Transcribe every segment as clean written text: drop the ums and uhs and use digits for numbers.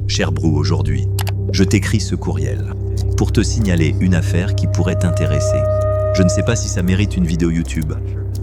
Cher Brou, aujourd'hui, je t'écris ce courriel pour te signaler une affaire qui pourrait t'intéresser. Je ne sais pas si ça mérite une vidéo YouTube,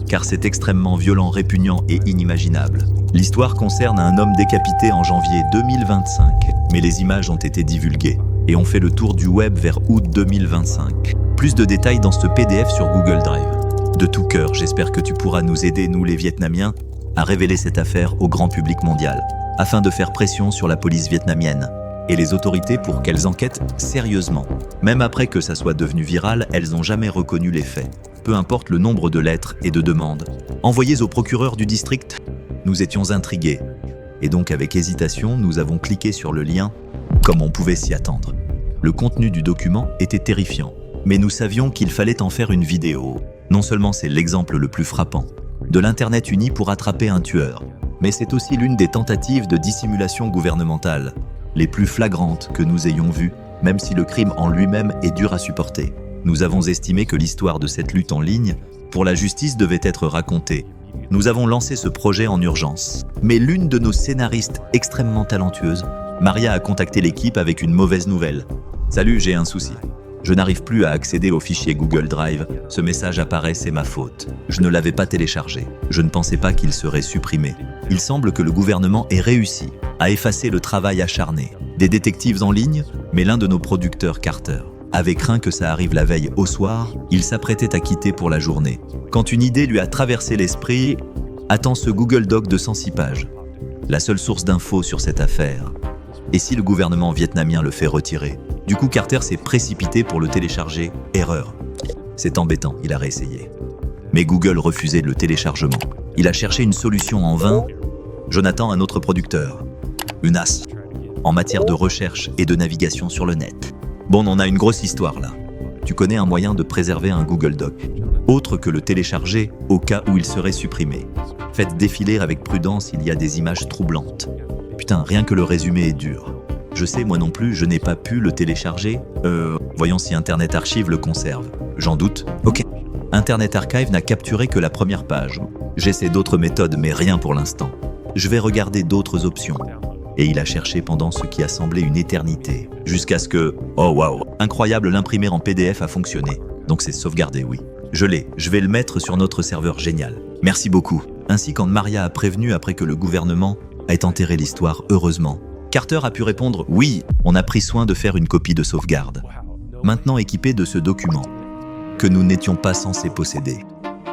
car c'est extrêmement violent, répugnant et inimaginable. L'histoire concerne un homme décapité en janvier 2025, mais les images ont été divulguées et ont fait le tour du web vers août 2025. Plus de détails dans ce PDF sur Google Drive. De tout cœur, j'espère que tu pourras nous aider, nous les Vietnamiens, à révéler cette affaire au grand public mondial, afin de faire pression sur la police vietnamienne et les autorités pour qu'elles enquêtent sérieusement. Même après que ça soit devenu viral, elles n'ont jamais reconnu les faits. Peu importe le nombre de lettres et de demandes envoyées au procureur du district, nous étions intrigués. Et donc avec hésitation, nous avons cliqué sur le lien, comme on pouvait s'y attendre. Le contenu du document était terrifiant, mais nous savions qu'il fallait en faire une vidéo. Non seulement c'est l'exemple le plus frappant de l'Internet uni pour attraper un tueur, mais c'est aussi l'une des tentatives de dissimulation gouvernementale les plus flagrantes que nous ayons vues, même si le crime en lui-même est dur à supporter. Nous avons estimé que l'histoire de cette lutte en ligne pour la justice devait être racontée. Nous avons lancé ce projet en urgence. Mais l'une de nos scénaristes extrêmement talentueuses, Maria, a contacté l'équipe avec une mauvaise nouvelle. « Salut, j'ai un souci. Je n'arrive plus à accéder au fichier Google Drive. Ce message apparaît, c'est ma faute. Je ne l'avais pas téléchargé. Je ne pensais pas qu'il serait supprimé. Il semble que le gouvernement ait réussi à effacer le travail acharné des détectives en ligne, mais l'un de nos producteurs, Carter, avait craint que ça arrive la veille au soir. Il s'apprêtait à quitter pour la journée, quand une idée lui a traversé l'esprit. Attends, ce Google Doc de 106 pages. La seule source d'infos sur cette affaire. Et si le gouvernement vietnamien le fait retirer? Du coup, Carter s'est précipité pour le télécharger. Erreur. C'est embêtant, il a réessayé. Mais Google refusait le téléchargement. Il a cherché une solution en vain. Jonathan, un autre producteur. Une as en matière de recherche et de navigation sur le net. Bon, on a une grosse histoire là. Tu connais un moyen de préserver un Google Doc, autre que le télécharger au cas où il serait supprimé. Faites défiler avec prudence, il y a des images troublantes. Putain, rien que le résumé est dur. Je sais, moi non plus, je n'ai pas pu le télécharger. Voyons si Internet Archive le conserve. J'en doute. Ok. Internet Archive n'a capturé que la première page. J'essaie d'autres méthodes, mais rien pour l'instant. Je vais regarder d'autres options. Et il a cherché pendant ce qui a semblé une éternité, jusqu'à ce que... Oh waouh, incroyable, l'imprimer en PDF a fonctionné. Donc c'est sauvegardé, oui. Je l'ai, je vais le mettre sur notre serveur génial. Merci beaucoup. Ainsi, quand Maria a prévenu après que le gouvernement ait enterré l'histoire, heureusement, Carter a pu répondre « Oui, on a pris soin de faire une copie de sauvegarde. » Maintenant équipé de ce document, que nous n'étions pas censés posséder,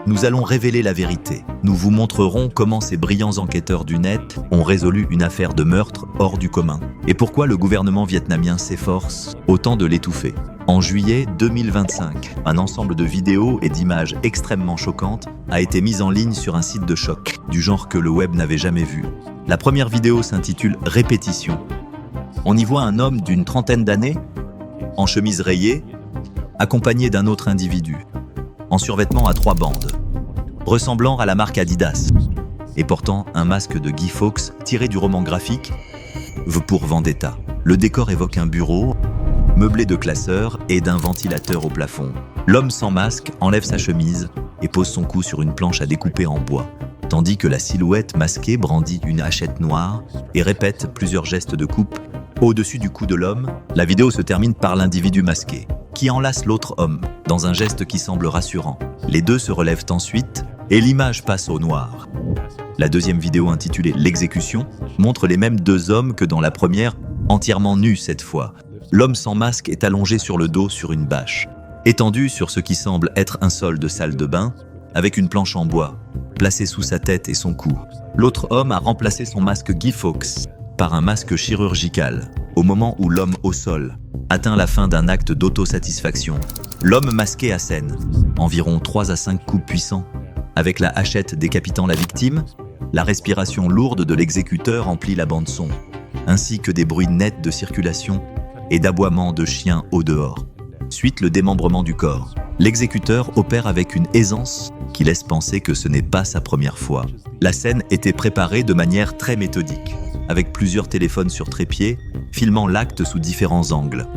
nous allons révéler la vérité. Nous vous montrerons comment ces brillants enquêteurs du net ont résolu une affaire de meurtre hors du commun et pourquoi le gouvernement vietnamien s'efforce autant de l'étouffer. En juillet 2025, un ensemble de vidéos et d'images extrêmement choquantes a été mis en ligne sur un site de choc, du genre que le web n'avait jamais vu. La première vidéo s'intitule « Répétition ». On y voit un homme d'une trentaine d'années, en chemise rayée, accompagné d'un autre individu, en survêtement à 3 bandes, ressemblant à la marque Adidas, et portant un masque de Guy Fawkes tiré du roman graphique V pour Vendetta. Le décor évoque un bureau, meublé de classeurs et d'un ventilateur au plafond. L'homme sans masque enlève sa chemise et pose son cou sur une planche à découper en bois, tandis que la silhouette masquée brandit une hachette noire et répète plusieurs gestes de coupe. Au-dessus du cou de l'homme, la vidéo se termine par l'individu masqué, qui enlace l'autre homme, dans un geste qui semble rassurant. Les deux se relèvent ensuite, et l'image passe au noir. La deuxième vidéo intitulée « L'exécution » montre les mêmes 2 hommes que dans la première, entièrement nus cette fois. L'homme sans masque est allongé sur le dos sur une bâche, étendu sur ce qui semble être un sol de salle de bain, avec une planche en bois, placée sous sa tête et son cou. L'autre homme a remplacé son masque Guy Fawkes par un masque chirurgical, au moment où l'homme au sol atteint la fin d'un acte d'autosatisfaction. L'homme masqué assène, environ 3 à 5 coups puissants, avec la hachette décapitant la victime. La respiration lourde de l'exécuteur emplit la bande-son, ainsi que des bruits nets de circulation et d'aboiements de chiens au dehors. Suite le démembrement du corps. L'exécuteur opère avec une aisance qui laisse penser que ce n'est pas sa première fois. La scène était préparée de manière très méthodique, avec plusieurs téléphones sur trépied, filmant l'acte sous différents angles.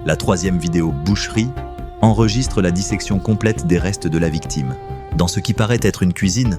La troisième vidéo Boucherie enregistre la dissection complète des restes de la victime. Dans ce qui paraît être une cuisine,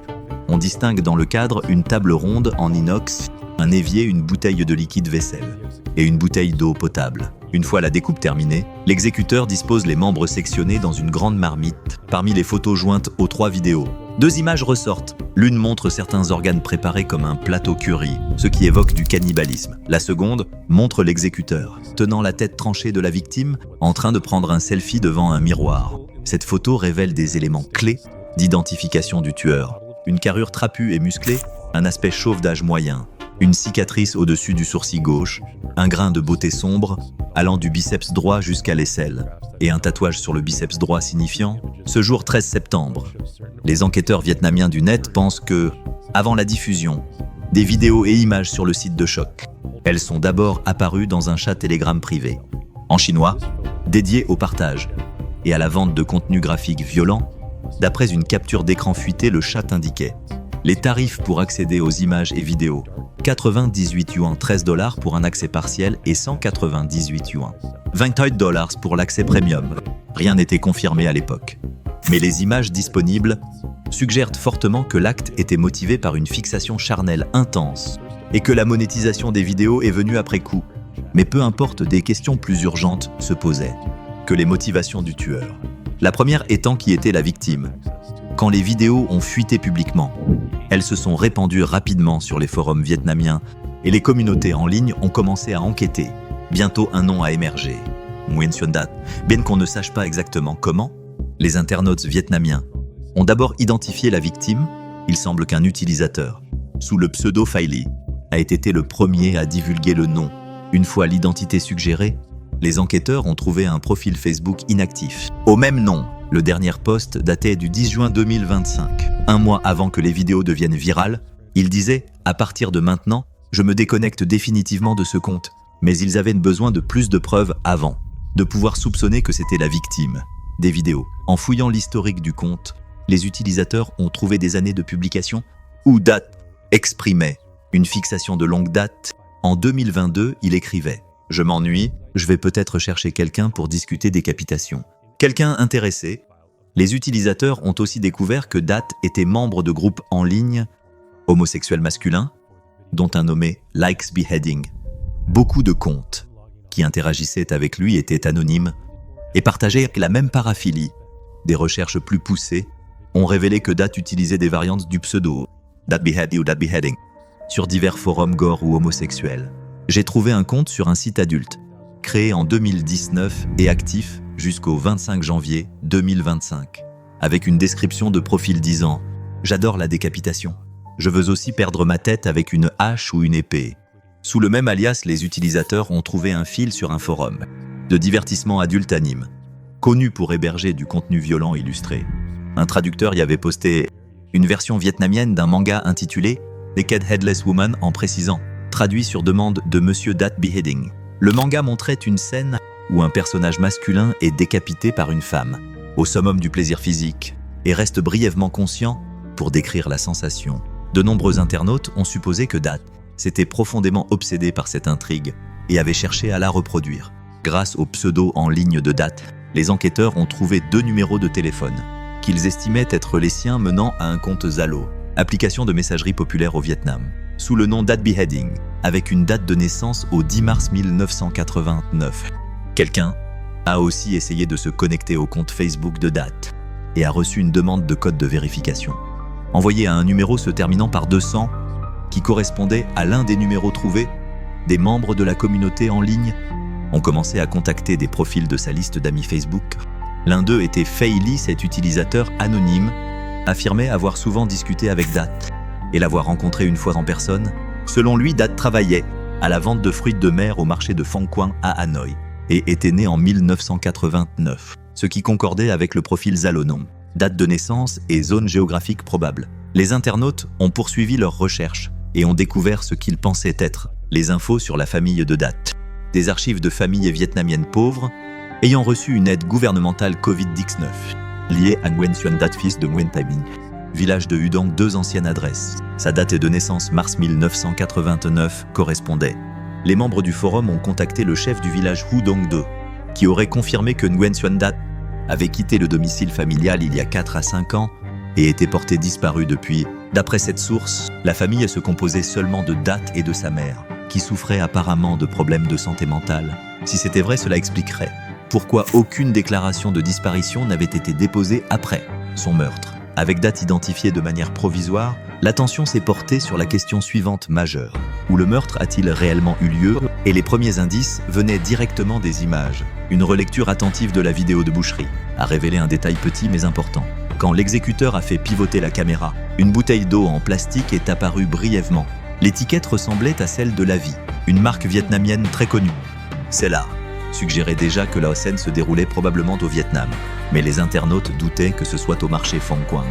on distingue dans le cadre une table ronde en inox, un évier, une bouteille de liquide vaisselle. et une bouteille d'eau potable. Une fois la découpe terminée, l'exécuteur dispose les membres sectionnés dans une grande marmite parmi les photos jointes aux 3 vidéos. 2 images ressortent. L'une montre certains organes préparés comme un plateau curry, ce qui évoque du cannibalisme. La seconde montre l'exécuteur, tenant la tête tranchée de la victime, en train de prendre un selfie devant un miroir. Cette photo révèle des éléments clés d'identification du tueur. Une carrure trapue et musclée, un aspect chauve d'âge moyen, une cicatrice au-dessus du sourcil gauche, un grain de beauté sombre allant du biceps droit jusqu'à l'aisselle, et un tatouage sur le biceps droit signifiant « Ce jour 13 septembre ». Les enquêteurs vietnamiens du net pensent que, avant la diffusion, des vidéos et images sur le site de Choc, elles sont d'abord apparues dans un chat Telegram privé, en chinois, dédié au partage et à la vente de contenu graphique violent. D'après une capture d'écran fuitée, le chat indiquait les tarifs pour accéder aux images et vidéos. 98 yuan, 13 $ pour un accès partiel et 198 yuan, 28 $ pour l'accès premium. Rien n'était confirmé à l'époque. Mais les images disponibles suggèrent fortement que l'acte était motivé par une fixation charnelle intense et que la monétisation des vidéos est venue après coup. Mais peu importe, des questions plus urgentes se posaient que les motivations du tueur. La première étant qui était la victime. Quand les vidéos ont fuité publiquement, elles se sont répandues rapidement sur les forums vietnamiens et les communautés en ligne ont commencé à enquêter. Bientôt, un nom a émergé, Nguyen Xuan Dat. Bien qu'on ne sache pas exactement comment, les internautes vietnamiens ont d'abord identifié la victime. Il semble qu'un utilisateur, sous le pseudo Faili, a été le premier à divulguer le nom. Une fois l'identité suggérée, les enquêteurs ont trouvé un profil Facebook inactif. Au même nom, le dernier post datait du 10 juin 2025. Un mois avant que les vidéos deviennent virales, il disait « À partir de maintenant, je me déconnecte définitivement de ce compte ». Mais ils avaient besoin de plus de preuves avant, de pouvoir soupçonner que c'était la victime des vidéos. En fouillant l'historique du compte, les utilisateurs ont trouvé des années de publication où Dat exprimait une fixation de longue date. En 2022, il écrivait « Je m'ennuie, je vais peut-être chercher quelqu'un pour discuter décapitation ». Quelqu'un intéressé. Les utilisateurs ont aussi découvert que Dat était membre de groupes en ligne homosexuels masculins, dont un nommé Likes Beheading. Beaucoup de comptes qui interagissaient avec lui étaient anonymes et partageaient la même paraphilie. Des recherches plus poussées ont révélé que Dat utilisait des variantes du pseudo Dat Behead ou Dat Beheading sur divers forums gore ou homosexuels. J'ai trouvé un compte sur un site adulte, créé en 2019 et actif jusqu'au 25 janvier 2025, avec une description de profil disant « J'adore la décapitation. Je veux aussi perdre ma tête avec une hache ou une épée ». Sous le même alias, les utilisateurs ont trouvé un fil sur un forum de divertissement adulte anime, connu pour héberger du contenu violent illustré. Un traducteur y avait posté une version vietnamienne d'un manga intitulé Naked Headless Woman en précisant « traduit sur demande de Monsieur Dat Beheading ». Le manga montrait une scène où un personnage masculin est décapité par une femme, au summum du plaisir physique, et reste brièvement conscient pour décrire la sensation. De nombreux internautes ont supposé que Dat s'était profondément obsédé par cette intrigue et avait cherché à la reproduire. Grâce au pseudo en ligne de Dat, les enquêteurs ont trouvé 2 numéros de téléphone, qu'ils estimaient être les siens menant à un compte Zalo, application de messagerie populaire au Vietnam, sous le nom Dat Beheading, avec une date de naissance au 10 mars 1989. Quelqu'un a aussi essayé de se connecter au compte Facebook de Dat et a reçu une demande de code de vérification, envoyé à un numéro se terminant par 200, qui correspondait à l'un des numéros trouvés. Des membres de la communauté en ligne ont commencé à contacter des profils de sa liste d'amis Facebook. L'un d'eux était Faili, cet utilisateur anonyme, affirmait avoir souvent discuté avec Dat et l'avoir rencontré une fois en personne. Selon lui, Dat travaillait à la vente de fruits de mer au marché de Phong Quang à Hanoï et était né en 1989, ce qui concordait avec le profil Zalonom, date de naissance et zone géographique probable. Les internautes ont poursuivi leurs recherches et ont découvert ce qu'ils pensaient être les infos sur la famille de Dat. Des archives de familles vietnamiennes pauvres ayant reçu une aide gouvernementale Covid-19 liée à Nguyen Xuan Dat, fils de Nguyen Thai Binh. Village de Hudong, 2 anciennes adresses. Sa date de naissance, mars 1989, correspondait. Les membres du forum ont contacté le chef du village Hudong 2, qui aurait confirmé que Nguyen Xuan Dat avait quitté le domicile familial il y a 4 à 5 ans et était porté disparu depuis. D'après cette source, la famille se composait seulement de Dat et de sa mère. qui souffrait apparemment de problèmes de santé mentale. Si c'était vrai, cela expliquerait pourquoi aucune déclaration de disparition n'avait été déposée après son meurtre. Avec date identifiée de manière provisoire, l'attention s'est portée sur la question suivante majeure. Où le meurtre a-t-il réellement eu lieu? Et les premiers indices venaient directement des images. Une relecture attentive de la vidéo de boucherie a révélé un détail petit mais important. Quand l'exécuteur a fait pivoter la caméra, une bouteille d'eau en plastique est apparue brièvement. L'étiquette ressemblait à celle de La Vie, une marque vietnamienne très connue. Celle-là suggérait déjà que la scène se déroulait probablement au Vietnam. Mais les internautes doutaient que ce soit au marché Phong Quang,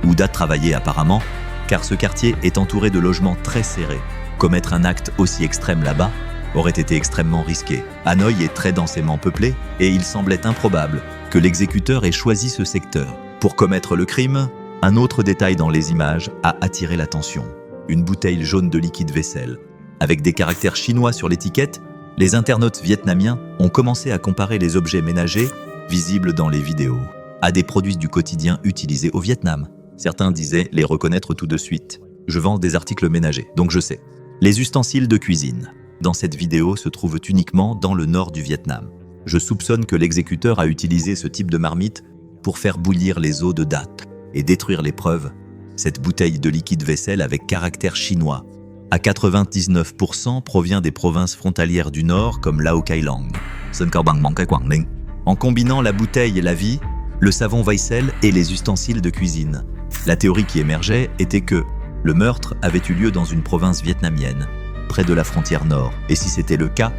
où Dat travaillait apparemment, car ce quartier est entouré de logements très serrés. Commettre un acte aussi extrême là-bas aurait été extrêmement risqué. Hanoï est très densément peuplé et il semblait improbable que l'exécuteur ait choisi ce secteur. Pour commettre le crime, un autre détail dans les images a attiré l'attention. Une bouteille jaune de liquide vaisselle. Avec des caractères chinois sur l'étiquette, les internautes vietnamiens ont commencé à comparer les objets ménagers visibles dans les vidéos à des produits du quotidien utilisés au Vietnam. Certains disaient les reconnaître tout de suite. Je vends des articles ménagers, donc je sais. Les ustensiles de cuisine dans cette vidéo se trouvent uniquement dans le nord du Vietnam. Je soupçonne que l'exécuteur a utilisé ce type de marmite pour faire bouillir les eaux de Dat et détruire les preuves. Cette bouteille de liquide vaisselle avec caractère chinois à 99% provient des provinces frontalières du Nord comme Lao Cai Long, Sơn Cao Bằng, Mang Khai Quảng Ninh. En combinant la bouteille et la vie, le savon vaisselle et les ustensiles de cuisine, la théorie qui émergeait était que le meurtre avait eu lieu dans une province vietnamienne, près de la frontière nord. Et si c'était le cas,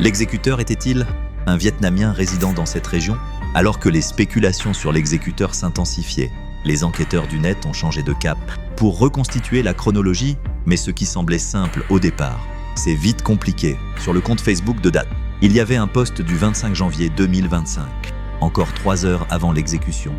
l'exécuteur était-il un Vietnamien résidant dans cette région? Alors que les spéculations sur l'exécuteur s'intensifiaient, les enquêteurs du net ont changé de cap pour reconstituer la chronologie, mais ce qui semblait simple au départ, c'est vite compliqué. Sur le compte Facebook de Dat, il y avait un post du 25 janvier 2025, encore 3 heures avant l'exécution.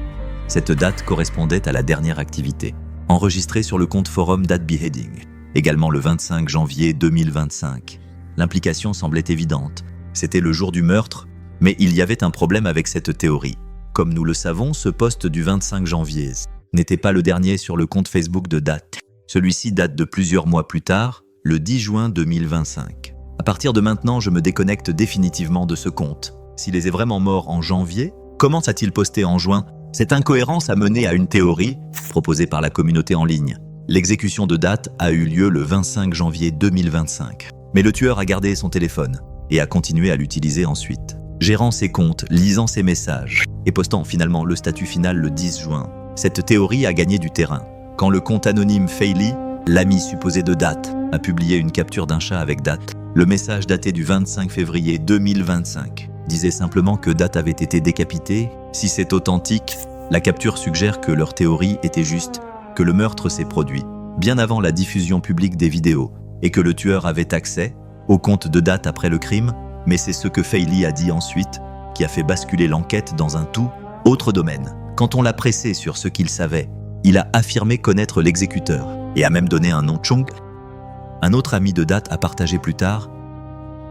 Cette date correspondait à la dernière activité, enregistrée sur le compte forum Dat Beheading, également le 25 janvier 2025. L'implication semblait évidente, c'était le jour du meurtre, mais il y avait un problème avec cette théorie. Comme nous le savons, ce post du 25 janvier n'était pas le dernier sur le compte Facebook de Dat. Celui-ci date de plusieurs mois plus tard, le 10 juin 2025. À partir de maintenant, je me déconnecte définitivement de ce compte. S'il est vraiment mort en janvier, comment a-t-il posté en juin? Cette incohérence a mené à une théorie proposée par la communauté en ligne. L'exécution de Dat a eu lieu le 25 janvier 2025. Mais le tueur a gardé son téléphone et a continué à l'utiliser ensuite, gérant ses comptes, lisant ses messages et postant finalement le statut final le 10 juin. Cette théorie a gagné du terrain. Quand le compte anonyme Faily, l'ami supposé de Dat, a publié une capture d'un chat avec Dat, le message daté du 25 février 2025 disait simplement que Dat avait été décapité. Si c'est authentique, la capture suggère que leur théorie était juste, que le meurtre s'est produit bien avant la diffusion publique des vidéos et que le tueur avait accès au compte de Dat après le crime, mais c'est ce que Faily a dit ensuite qui a fait basculer l'enquête dans un tout autre domaine. Quand on l'a pressé sur ce qu'il savait, il a affirmé connaître l'exécuteur et a même donné un nom Chung. Un autre ami de Dat a partagé plus tard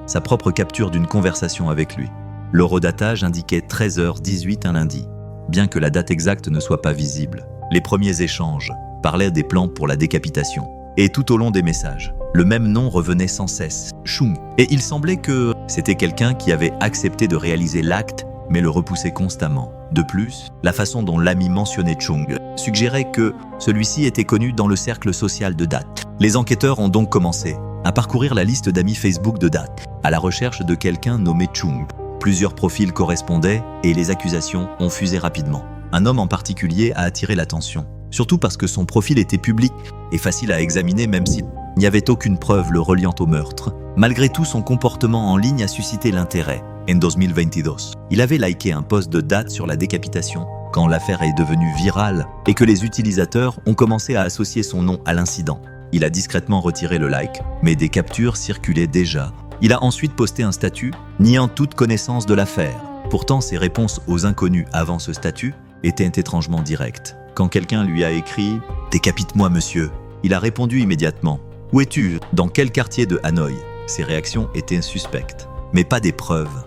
sa propre capture d'une conversation avec lui. L'horodatage indiquait 13h18 un lundi, bien que la date exacte ne soit pas visible. Les premiers échanges parlaient des plans pour la décapitation. Et tout au long des messages, le même nom revenait sans cesse, Chung. Et il semblait que c'était quelqu'un qui avait accepté de réaliser l'acte, mais le repoussait constamment. De plus, la façon dont l'ami mentionnait Chung suggérait que celui-ci était connu dans le cercle social de Dat. Les enquêteurs ont donc commencé à parcourir la liste d'amis Facebook de Dat, à la recherche de quelqu'un nommé Chung. Plusieurs profils correspondaient et les accusations ont fusé rapidement. Un homme en particulier a attiré l'attention, surtout parce que son profil était public et facile à examiner même s'il n'y avait aucune preuve le reliant au meurtre. Malgré tout, son comportement en ligne a suscité l'intérêt. En 2022, il avait liké un post de Dat sur la décapitation quand l'affaire est devenue virale et que les utilisateurs ont commencé à associer son nom à l'incident. Il a discrètement retiré le like, mais des captures circulaient déjà. Il a ensuite posté un statut niant toute connaissance de l'affaire. Pourtant, ses réponses aux inconnus avant ce statut étaient étrangement directes. Quand quelqu'un lui a écrit « Décapite-moi, monsieur », il a répondu immédiatement « Où es-tu ? Dans quel quartier de Hanoï ?» Ses réactions étaient suspectes, mais pas des preuves.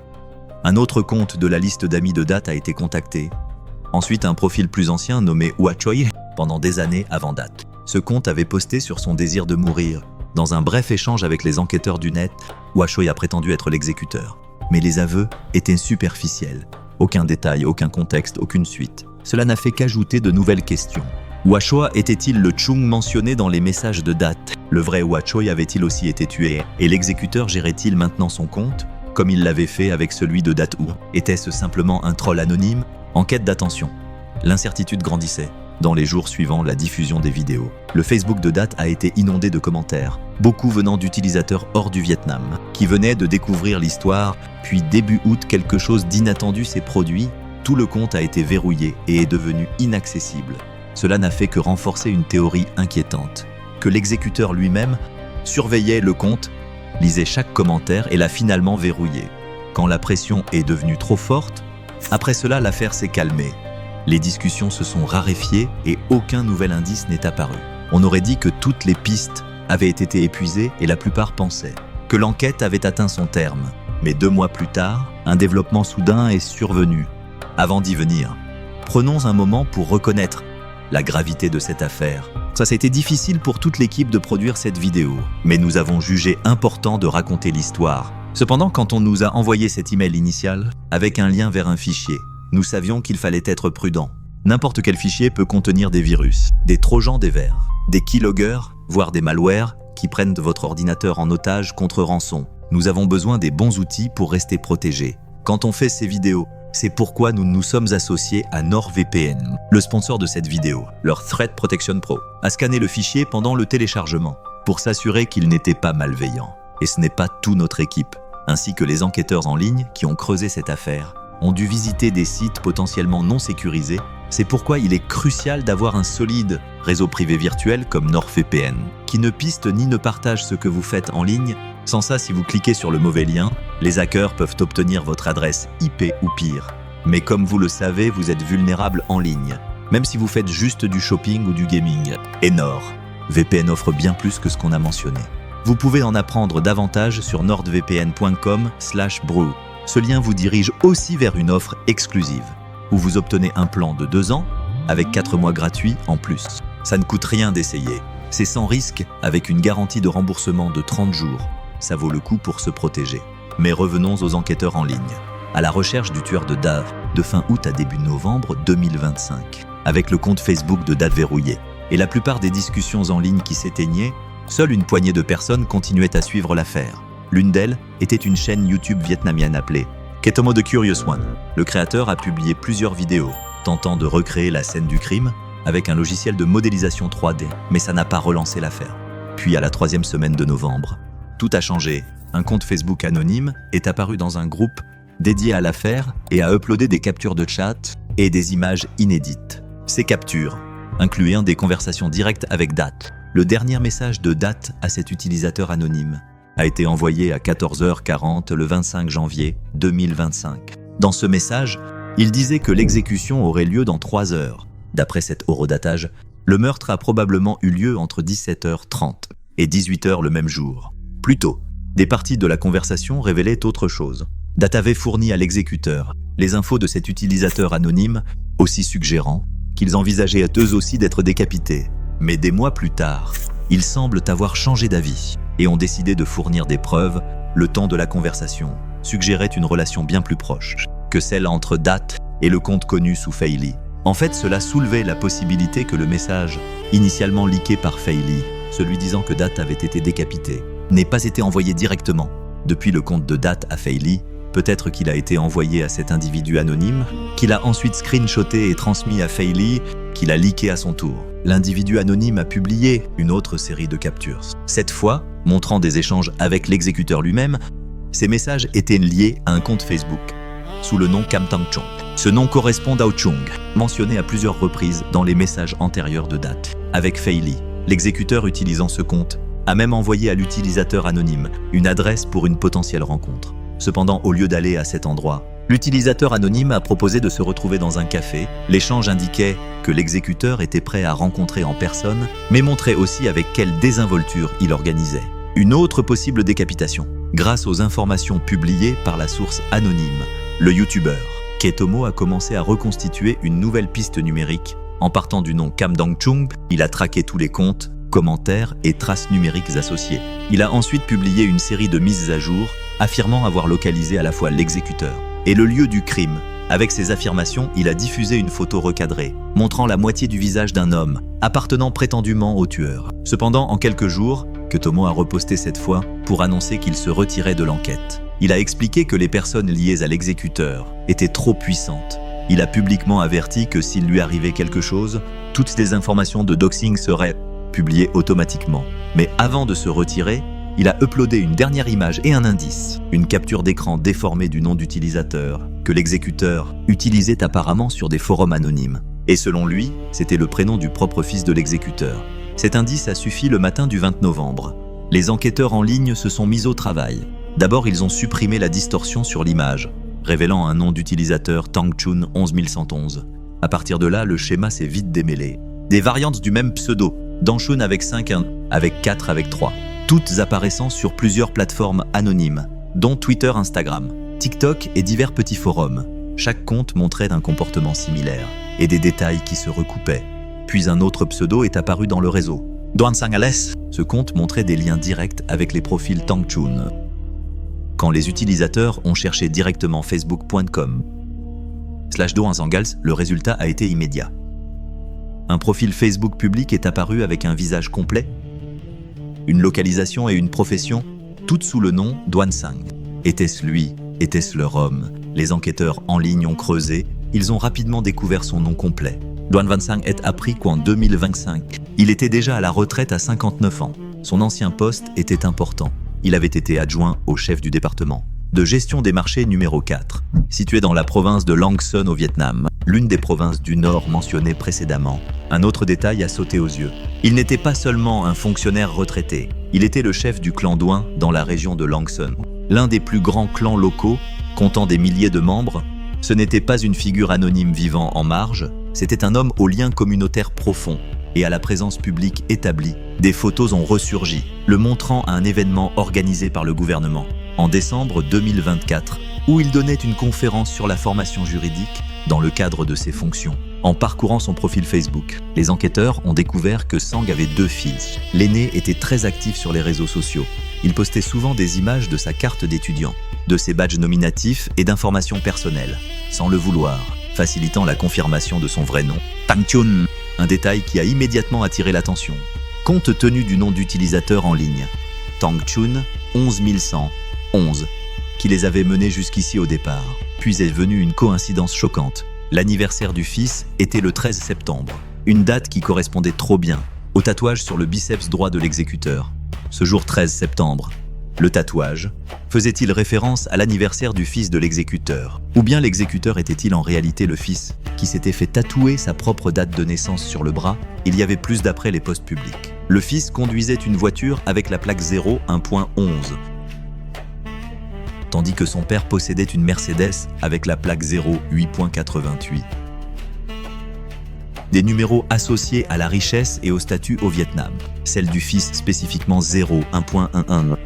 Un autre compte de la liste d'amis de Dat a été contacté. Ensuite, un profil plus ancien nommé Hua Choi pendant des années avant Dat. Ce compte avait posté sur son désir de mourir Dans un bref échange avec les enquêteurs du net, Hwachoi a prétendu être l'exécuteur. Mais les aveux étaient superficiels. Aucun détail, aucun contexte, aucune suite. Cela n'a fait qu'ajouter de nouvelles questions. Hwachoi était-il le Chung mentionné dans les messages de date? Le vrai Hwachoi avait-il aussi été tué? Et l'exécuteur gérait-il maintenant son compte, comme il l'avait fait avec celui de date? Ou était-ce simplement un troll anonyme en quête d'attention? L'incertitude grandissait. Dans les jours suivant la diffusion des vidéos, le Facebook de date a été inondé de commentaires, beaucoup venant d'utilisateurs hors du Vietnam, qui venaient de découvrir l'histoire, puis début août quelque chose d'inattendu s'est produit, tout le compte a été verrouillé et est devenu inaccessible. Cela n'a fait que renforcer une théorie inquiétante, que l'exécuteur lui-même surveillait le compte, lisait chaque commentaire et l'a finalement verrouillé. Quand la pression est devenue trop forte, après cela l'affaire s'est calmée. Les discussions se sont raréfiées et aucun nouvel indice n'est apparu. On aurait dit que toutes les pistes avaient été épuisées et la plupart pensaient que l'enquête avait atteint son terme. Mais 2 mois plus tard, un développement soudain est survenu. Avant d'y venir, prenons un moment pour reconnaître la gravité de cette affaire. Ça a été difficile pour toute l'équipe de produire cette vidéo, mais nous avons jugé important de raconter l'histoire. Cependant, quand on nous a envoyé cet email initial, avec un lien vers un fichier, nous savions qu'il fallait être prudent. N'importe quel fichier peut contenir des virus, des trojans des vers, des keyloggers, voire des malwares qui prennent votre ordinateur en otage contre rançon. Nous avons besoin des bons outils pour rester protégés. Quand on fait ces vidéos, c'est pourquoi nous nous sommes associés à NordVPN, le sponsor de cette vidéo. Leur Threat Protection Pro a scanné le fichier pendant le téléchargement pour s'assurer qu'il n'était pas malveillant. Et ce n'est pas toute notre équipe, ainsi que les enquêteurs en ligne qui ont creusé cette affaire, ont dû visiter des sites potentiellement non sécurisés. C'est pourquoi il est crucial d'avoir un solide réseau privé virtuel comme NordVPN, qui ne piste ni ne partage ce que vous faites en ligne. Sans ça, si vous cliquez sur le mauvais lien, les hackers peuvent obtenir votre adresse IP ou pire. Mais comme vous le savez, vous êtes vulnérable en ligne, même si vous faites juste du shopping ou du gaming. Et NordVPN offre bien plus que ce qu'on a mentionné. Vous pouvez en apprendre davantage sur nordvpn.com/brew. Ce lien vous dirige aussi vers une offre exclusive, où vous obtenez un plan de 2 ans, avec 4 mois gratuits en plus. Ça ne coûte rien d'essayer. C'est sans risque, avec une garantie de remboursement de 30 jours. Ça vaut le coup pour se protéger. Mais revenons aux enquêteurs en ligne. À la recherche du tueur de Dave, de fin août à début novembre 2025, avec le compte Facebook de Dave verrouillé, et la plupart des discussions en ligne qui s'éteignaient, seule une poignée de personnes continuaient à suivre l'affaire. L'une d'elles était une chaîne YouTube vietnamienne appelée Ketomo The Curious One. Le créateur a publié plusieurs vidéos tentant de recréer la scène du crime avec un logiciel de modélisation 3D, mais ça n'a pas relancé l'affaire. Puis à la 3e semaine de novembre, tout a changé. Un compte Facebook anonyme est apparu dans un groupe dédié à l'affaire et a uploadé des captures de chat et des images inédites. Ces captures incluaient des conversations directes avec Date. Le dernier message de Date à cet utilisateur anonyme a été envoyé à 14h40 le 25 janvier 2025. Dans ce message, il disait que l'exécution aurait lieu dans 3 heures. D'après cet horodatage, le meurtre a probablement eu lieu entre 17h30 et 18h le même jour. Plus tôt, des parties de la conversation révélaient autre chose. Date avait fourni à l'exécuteur les infos de cet utilisateur anonyme, aussi suggérant qu'ils envisageaient eux aussi d'être décapités. Mais des mois plus tard, ils semblent avoir changé d'avis et ont décidé de fournir des preuves. Le temps de la conversation suggérait une relation bien plus proche que celle entre Date et le compte connu sous Fei Li. En fait, cela soulevait la possibilité que le message, initialement leaké par Fei Li, celui disant que Date avait été décapité, n'ait pas été envoyé directement depuis le compte de Date à Fei Li. Peut-être qu'il a été envoyé à cet individu anonyme, qu'il a ensuite screenshoté et transmis à Fei Li, qu'il a leaké à son tour. L'individu anonyme a publié une autre série de captures. Cette fois, montrant des échanges avec l'exécuteur lui-même, ces messages étaient liés à un compte Facebook, sous le nom Kam Tang Chung. Ce nom correspond à Ao Chung, mentionné à plusieurs reprises dans les messages antérieurs de Date. Avec Fei Li, l'exécuteur utilisant ce compte a même envoyé à l'utilisateur anonyme une adresse pour une potentielle rencontre. Cependant, au lieu d'aller à cet endroit, l'utilisateur anonyme a proposé de se retrouver dans un café. L'échange indiquait que l'exécuteur était prêt à rencontrer en personne, mais montrait aussi avec quelle désinvolture il organisait une autre possible décapitation. Grâce aux informations publiées par la source anonyme, le youtubeur Ketomo a commencé à reconstituer une nouvelle piste numérique. En partant du nom Kam Dang Chung, il a traqué tous les comptes commentaires et traces numériques associées. Il a ensuite publié une série de mises à jour, affirmant avoir localisé à la fois l'exécuteur et le lieu du crime. Avec ces affirmations, il a diffusé une photo recadrée, montrant la moitié du visage d'un homme, appartenant prétendument au tueur. Cependant, en quelques jours, Ketomo a reposté cette fois pour annoncer qu'il se retirait de l'enquête. Il a expliqué que les personnes liées à l'exécuteur étaient trop puissantes. Il a publiquement averti que s'il lui arrivait quelque chose, toutes les informations de doxing seraient publiées automatiquement. Mais avant de se retirer, il a uploadé une dernière image et un indice, une capture d'écran déformée du nom d'utilisateur que l'exécuteur utilisait apparemment sur des forums anonymes. Et selon lui, c'était le prénom du propre fils de l'exécuteur. Cet indice a suffi le matin du 20 novembre. Les enquêteurs en ligne se sont mis au travail. D'abord, ils ont supprimé la distorsion sur l'image, révélant un nom d'utilisateur Tangchun 11111. À partir de là, le schéma s'est vite démêlé. Des variantes du même pseudo, Danchun avec 5, avec 4, avec 3. Toutes apparaissant sur plusieurs plateformes anonymes, dont Twitter, Instagram, TikTok et divers petits forums. Chaque compte montrait un comportement similaire et des détails qui se recoupaient. Puis un autre pseudo est apparu dans le réseau. Doansangales. Ce compte montrait des liens directs avec les profils Tangchun. Quand les utilisateurs ont cherché directement facebook.com/Doansangales, le résultat a été immédiat. Un profil Facebook public est apparu avec un visage complet, une localisation et une profession, toutes sous le nom Doansang. Était-ce lui? Était-ce leur homme? Les enquêteurs en ligne ont creusé, ils ont rapidement découvert son nom complet. Doansang est appris qu'en 2025, il était déjà à la retraite à 59 ans. Son ancien poste était important. Il avait été adjoint au chef du département de gestion des marchés numéro 4, situé dans la province de Lang Son au Vietnam, l'une des provinces du Nord mentionnées précédemment. Un autre détail a sauté aux yeux. Il n'était pas seulement un fonctionnaire retraité, il était le chef du clan Doin dans la région de Lang Son, l'un des plus grands clans locaux, comptant des milliers de membres. Ce n'était pas une figure anonyme vivant en marge, c'était un homme aux liens communautaires profonds et à la présence publique établie. Des photos ont ressurgi, le montrant à un événement organisé par le gouvernement en décembre 2024, où il donnait une conférence sur la formation juridique dans le cadre de ses fonctions. En parcourant son profil Facebook, les enquêteurs ont découvert que Sang avait 2 fils. L'aîné était très actif sur les réseaux sociaux. Il postait souvent des images de sa carte d'étudiant, de ses badges nominatifs et d'informations personnelles, sans le vouloir, facilitant la confirmation de son vrai nom, Tangchun, un détail qui a immédiatement attiré l'attention. Compte tenu du nom d'utilisateur en ligne, Tangchun 11111, qui les avait menés jusqu'ici au départ. Puis est venue une coïncidence choquante. L'anniversaire du fils était le 13 septembre, une date qui correspondait trop bien au tatouage sur le biceps droit de l'exécuteur. Ce jour 13 septembre, le tatouage faisait-il référence à l'anniversaire du fils de l'exécuteur? Ou bien l'exécuteur était-il en réalité le fils qui s'était fait tatouer sa propre date de naissance sur le bras? Il y avait plus d'après les posts publics. Le fils conduisait une voiture avec la plaque 01.11, tandis que son père possédait une Mercedes avec la plaque 08.88. Des numéros associés à la richesse et au statut au Vietnam, celle du fils spécifiquement 01.11.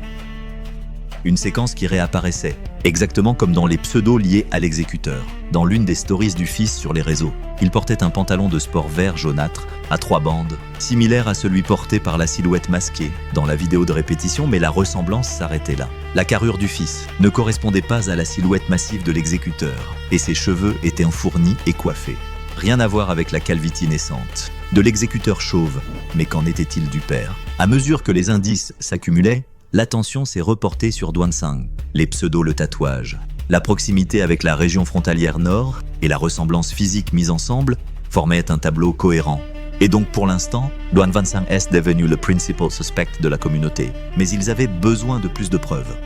Une séquence qui réapparaissait, exactement comme dans les pseudos liés à l'exécuteur. Dans l'une des stories du fils sur les réseaux, il portait un pantalon de sport vert jaunâtre à 3 bandes, similaire à celui porté par la silhouette masquée dans la vidéo de répétition, mais la ressemblance s'arrêtait là. La carrure du fils ne correspondait pas à la silhouette massive de l'exécuteur, et ses cheveux étaient enfournis et coiffés. Rien à voir avec la calvitie naissante de l'exécuteur chauve, mais qu'en était-il du père? À mesure que les indices s'accumulaient, l'attention s'est reportée sur Doansang, les pseudos, le tatouage, la proximité avec la région frontalière nord et la ressemblance physique mise ensemble formaient un tableau cohérent. Et donc pour l'instant, Doansang est devenu le principal suspect de la communauté. Mais ils avaient besoin de plus de preuves.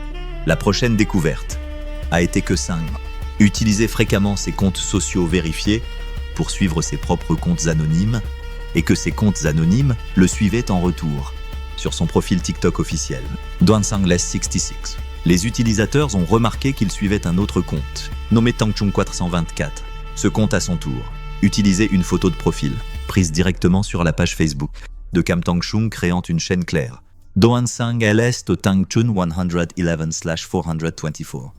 La prochaine découverte a été que Sang utilisait fréquemment ses comptes sociaux vérifiés pour suivre ses propres comptes anonymes et que ces comptes anonymes le suivaient en retour sur son profil TikTok officiel, Doansang66. Les utilisateurs ont remarqué qu'il suivait un autre compte, nommé Tangchun424. Ce compte à son tour utilisait une photo de profil, prise directement sur la page Facebook de Cam Tangchun, créant une chaîne claire. Doansang LS to Tangchun 111/424.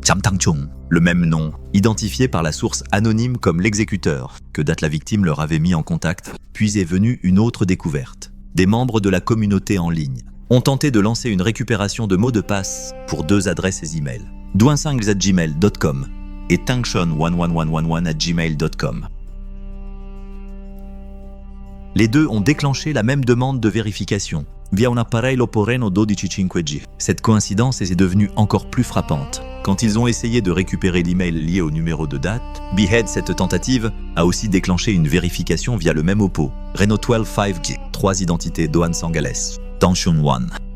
Kam Tang-chung, le même nom, identifié par la source anonyme comme l'exécuteur, que date la victime leur avait mis en contact, puis est venue une autre découverte. Des membres de la communauté en ligne ont tenté de lancer une récupération de mots de passe pour 2 adresses et emails, douansingles@gmail.com et tangshon11111@gmail.com. Les deux ont déclenché la même demande de vérification via un appareil Poreno 12.5G. Cette coïncidence est devenue encore plus frappante. Quand ils ont essayé de récupérer l'email lié au numéro de date, Behead, cette tentative, a aussi déclenché une vérification via le même Oppo, Reno 12 5G. 3 identités Doan Sangales, Tangshon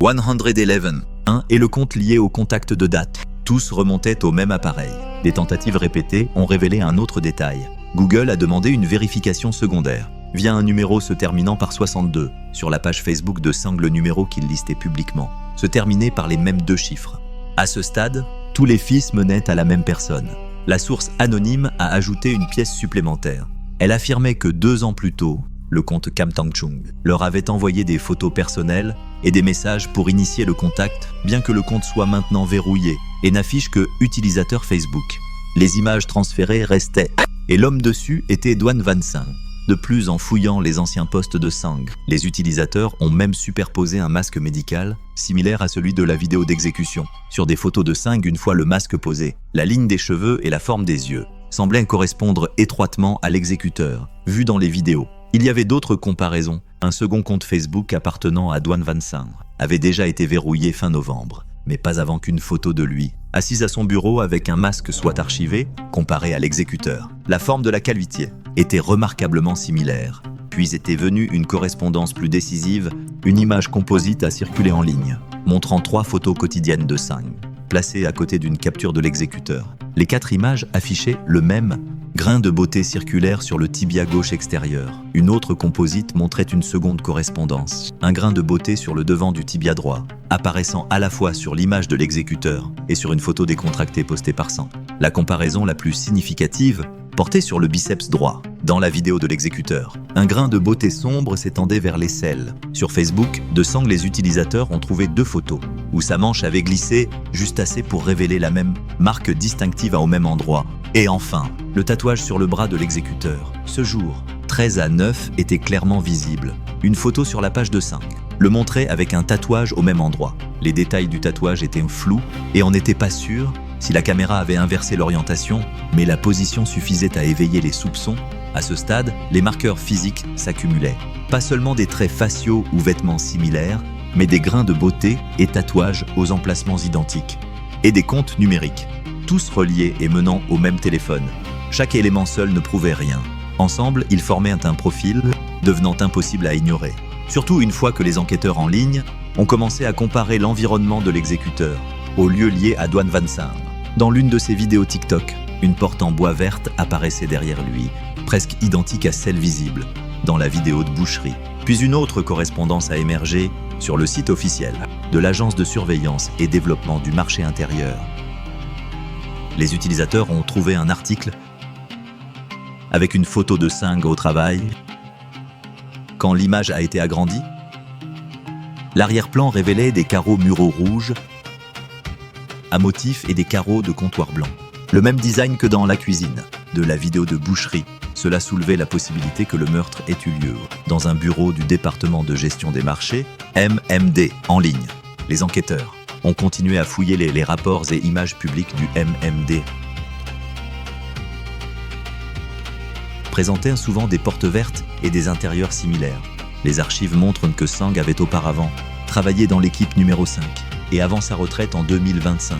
111, et le compte lié au contact de date. Tous remontaient au même appareil. Des tentatives répétées ont révélé un autre détail. Google a demandé une vérification secondaire via un numéro se terminant par 62 sur la page Facebook de Sang, le numéro qu'il listait publiquement, se terminait par les mêmes 2 chiffres. À ce stade, tous les fils menaient à la même personne. La source anonyme a ajouté une pièce supplémentaire. Elle affirmait que 2 ans plus tôt, le compte Kam Tang-chung leur avait envoyé des photos personnelles et des messages pour initier le contact, bien que le compte soit maintenant verrouillé et n'affiche que utilisateur Facebook. Les images transférées restaient, et l'homme dessus était Doan Van Sang. De plus, en fouillant les anciens posts de Sang, les utilisateurs ont même superposé un masque médical, similaire à celui de la vidéo d'exécution, sur des photos de Sang une fois le masque posé. La ligne des cheveux et la forme des yeux semblaient correspondre étroitement à l'exécuteur, vu dans les vidéos. Il y avait d'autres comparaisons. Un second compte Facebook appartenant à Doan Van Sang avait déjà été verrouillé fin novembre, mais pas avant qu'une photo de lui, assis à son bureau avec un masque, soit archivée, comparée à l'exécuteur. La forme de la calvitie était remarquablement similaire. Puis était venue une correspondance plus décisive, une image composite a circulé en ligne, montrant 3 photos quotidiennes de Sang, placées à côté d'une capture de l'exécuteur. Les 4 images affichaient le même grain de beauté circulaire sur le tibia gauche extérieur. Une autre composite montrait une seconde correspondance, un grain de beauté sur le devant du tibia droit, apparaissant à la fois sur l'image de l'exécuteur et sur une photo décontractée postée par Sang. La comparaison la plus significative portait sur le biceps droit. Dans la vidéo de l'exécuteur, un grain de beauté sombre s'étendait vers l'aisselle. Sur Facebook, de Sang, les utilisateurs ont trouvé 2 photos où sa manche avait glissé juste assez pour révéler la même marque distinctive au même endroit. Et enfin, le tatouage sur le bras de l'exécuteur. Ce jour, 13 à 9 était clairement visible. Une photo sur la page de Sang le montrait avec un tatouage au même endroit. Les détails du tatouage étaient flous et on n'était pas sûr si la caméra avait inversé l'orientation, mais la position suffisait à éveiller les soupçons. À ce stade, les marqueurs physiques s'accumulaient. Pas seulement des traits faciaux ou vêtements similaires, mais des grains de beauté et tatouages aux emplacements identiques. Et des comptes numériques, tous reliés et menant au même téléphone. Chaque élément seul ne prouvait rien. Ensemble, ils formaient un profil devenant impossible à ignorer. Surtout une fois que les enquêteurs en ligne ont commencé à comparer l'environnement de l'exécuteur au lieu lié à Doan Van Sang. Dans l'une de ses vidéos TikTok, une porte en bois verte apparaissait derrière lui, presque identique à celle visible dans la vidéo de boucherie. Puis une autre correspondance a émergé sur le site officiel de l'Agence de surveillance et développement du marché intérieur. Les utilisateurs ont trouvé un article avec une photo de Sang au travail. Quand l'image a été agrandie, l'arrière-plan révélait des carreaux muraux rouges à motifs et des carreaux de comptoir blanc. Le même design que dans la cuisine de la vidéo de boucherie. Cela soulevait la possibilité que le meurtre ait eu lieu dans un bureau du département de gestion des marchés, MMD, en ligne. Les enquêteurs ont continué à fouiller les rapports et images publiques du MMD. Présentaient souvent des portes vertes et des intérieurs similaires. Les archives montrent que Sang avait auparavant travaillé dans l'équipe numéro 5 et avant sa retraite en 2025.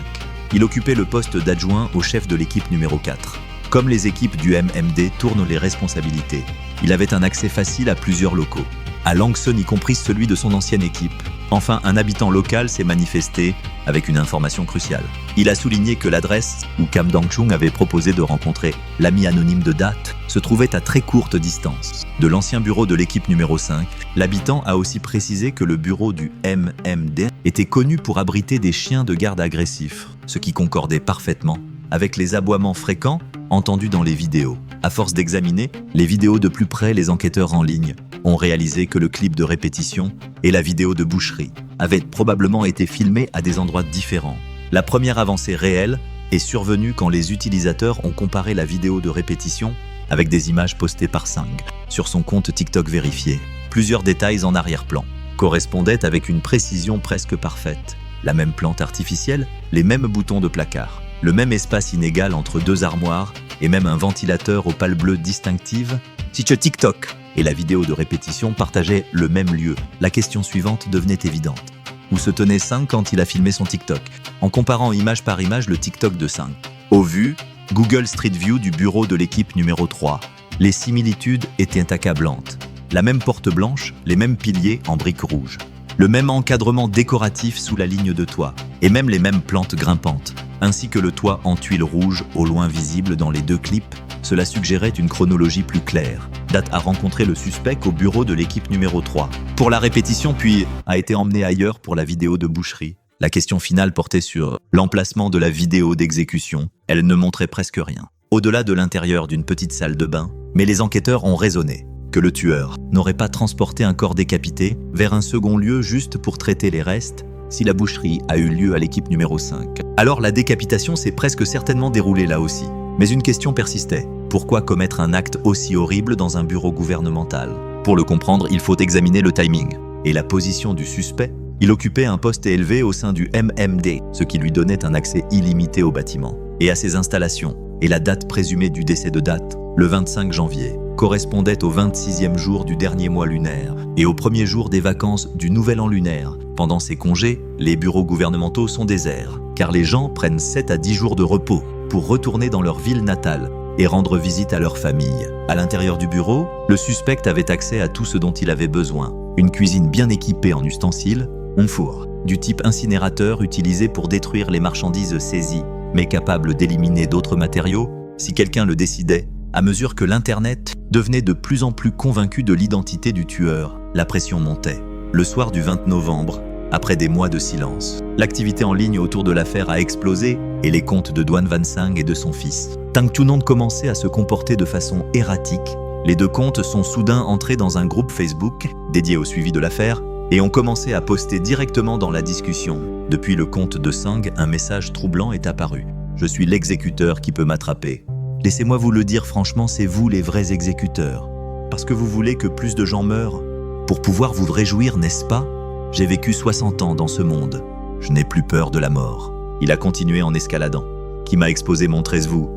Il occupait le poste d'adjoint au chef de l'équipe numéro 4. Comme les équipes du MMD tournent les responsabilités, il avait un accès facile à plusieurs locaux, à Langson y compris celui de son ancienne équipe. Enfin, un habitant local s'est manifesté avec une information cruciale. Il a souligné que l'adresse où Kam Tang-chung avait proposé de rencontrer l'ami anonyme de date se trouvait à très courte distance de l'ancien bureau de l'équipe numéro 5. L'habitant a aussi précisé que le bureau du MMD était connu pour abriter des chiens de garde agressifs, ce qui concordait parfaitement avec les aboiements fréquents entendus dans les vidéos. À force d'examiner les vidéos de plus près, les enquêteurs en ligne ont réalisé que le clip de répétition et la vidéo de boucherie avaient probablement été filmés à des endroits différents. La première avancée réelle est survenue quand les utilisateurs ont comparé la vidéo de répétition avec des images postées par Sang sur son compte TikTok vérifié. Plusieurs détails en arrière-plan correspondaient avec une précision presque parfaite. La même plante artificielle, les mêmes boutons de placard, le même espace inégal entre deux armoires et même un ventilateur aux pales bleues distinctives. Si TikTok et la vidéo de répétition partageaient le même lieu, la question suivante devenait évidente. Où se tenait Sang quand il a filmé son TikTok? En comparant image par image le TikTok de Sang au vu, Google Street View du bureau de l'équipe numéro 3, les similitudes étaient accablantes. La même porte blanche, les mêmes piliers en briques rouges, le même encadrement décoratif sous la ligne de toit, et même les mêmes plantes grimpantes, ainsi que le toit en tuiles rouges au loin visible dans les deux clips. Cela suggérait une chronologie plus claire. Date a rencontré le suspect au bureau de l'équipe numéro 3 pour la répétition, puis a été emmené ailleurs pour la vidéo de boucherie. La question finale portait sur l'emplacement de la vidéo d'exécution. Elle ne montrait presque rien, au-delà de l'intérieur d'une petite salle de bain, mais les enquêteurs ont raisonné que le tueur n'aurait pas transporté un corps décapité vers un second lieu juste pour traiter les restes si la boucherie a eu lieu à l'équipe numéro 5. Alors la décapitation s'est presque certainement déroulée là aussi. Mais une question persistait. Pourquoi commettre un acte aussi horrible dans un bureau gouvernemental? Pour le comprendre, il faut examiner le timing et la position du suspect. Il occupait un poste élevé au sein du MMD, ce qui lui donnait un accès illimité au bâtiment et à ses installations. Et la date présumée du décès de date, le 25 janvier, correspondait au 26e jour du dernier mois lunaire et au premier jour des vacances du nouvel an lunaire. Pendant ces congés, les bureaux gouvernementaux sont déserts, car les gens prennent 7 à 10 jours de repos pour retourner dans leur ville natale et rendre visite à leur famille. À l'intérieur du bureau, le suspect avait accès à tout ce dont il avait besoin. Une cuisine bien équipée en ustensiles, un four, du type incinérateur utilisé pour détruire les marchandises saisies, mais capable d'éliminer d'autres matériaux si quelqu'un le décidait. À mesure que l'Internet devenait de plus en plus convaincu de l'identité du tueur, la pression montait. Le soir du 20 novembre, après des mois de silence, l'activité en ligne autour de l'affaire a explosé et les comptes de Duan Van Sang et de son fils Tang Tunong commençaient à se comporter de façon erratique. Les deux comptes sont soudain entrés dans un groupe Facebook dédié au suivi de l'affaire et ont commencé à poster directement dans la discussion. Depuis le compte de Sang, un message troublant est apparu. « Je suis l'exécuteur qui peut m'attraper. Laissez-moi vous le dire franchement, c'est vous les vrais exécuteurs. Parce que vous voulez que plus de gens meurent. Pour pouvoir vous réjouir, n'est-ce pas? J'ai vécu 60 ans dans ce monde. Je n'ai plus peur de la mort. » Il a continué en escaladant. « Qui m'a exposé montrez-vous.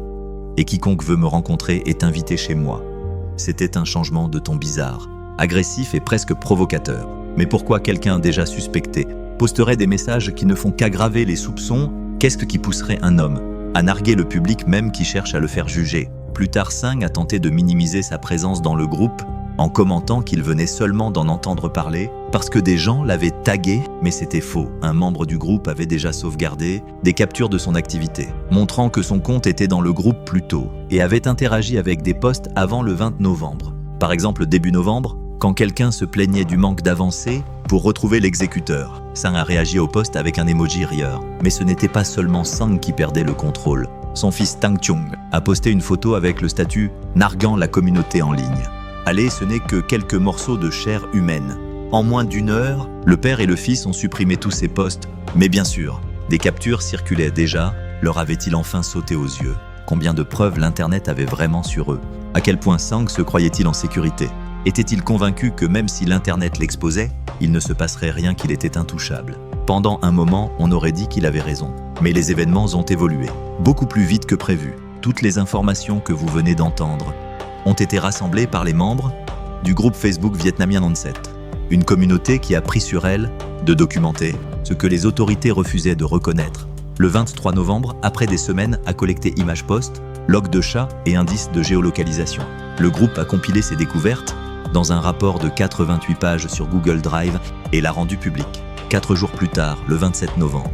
Et quiconque veut me rencontrer est invité chez moi. » C'était un changement de ton bizarre, agressif et presque provocateur. Mais pourquoi quelqu'un déjà suspecté posterait des messages qui ne font qu'aggraver les soupçons? Qu'est-ce qui pousserait un homme à narguer le public même qui cherche à le faire juger? Plus tard, Sang a tenté de minimiser sa présence dans le groupe en commentant qu'il venait seulement d'en entendre parler parce que des gens l'avaient tagué, mais c'était faux. Un membre du groupe avait déjà sauvegardé des captures de son activité, montrant que son compte était dans le groupe plus tôt et avait interagi avec des posts avant le 20 novembre. Par exemple, début novembre, quand quelqu'un se plaignait du manque d'avancée pour retrouver l'exécuteur, Sang a réagi au post avec un emoji rieur. Mais ce n'était pas seulement Sang qui perdait le contrôle. Son fils Tang Chung a posté une photo avec le statut « narguant la communauté en ligne ». Allez, ce n'est que quelques morceaux de chair humaine. En moins d'une heure, le père et le fils ont supprimé tous ces posts. Mais bien sûr, des captures circulaient déjà. Leur avait-il enfin sauté aux yeux? Combien de preuves l'Internet avait vraiment sur eux? À quel point Sang se croyait-il en sécurité? Était-il convaincu que même si l'Internet l'exposait, il ne se passerait rien, qu'il était intouchable? Pendant un moment, on aurait dit qu'il avait raison. Mais les événements ont évolué, beaucoup plus vite que prévu. Toutes les informations que vous venez d'entendre ont été rassemblées par les membres du groupe Facebook vietnamien Onset, une communauté qui a pris sur elle de documenter ce que les autorités refusaient de reconnaître. Le 23 novembre, après des semaines à collecter images post, logs de chats et indices de géolocalisation, le groupe a compilé ses découvertes dans un rapport de 88 pages sur Google Drive et l'a rendu public. 4 jours plus tard, le 27 novembre,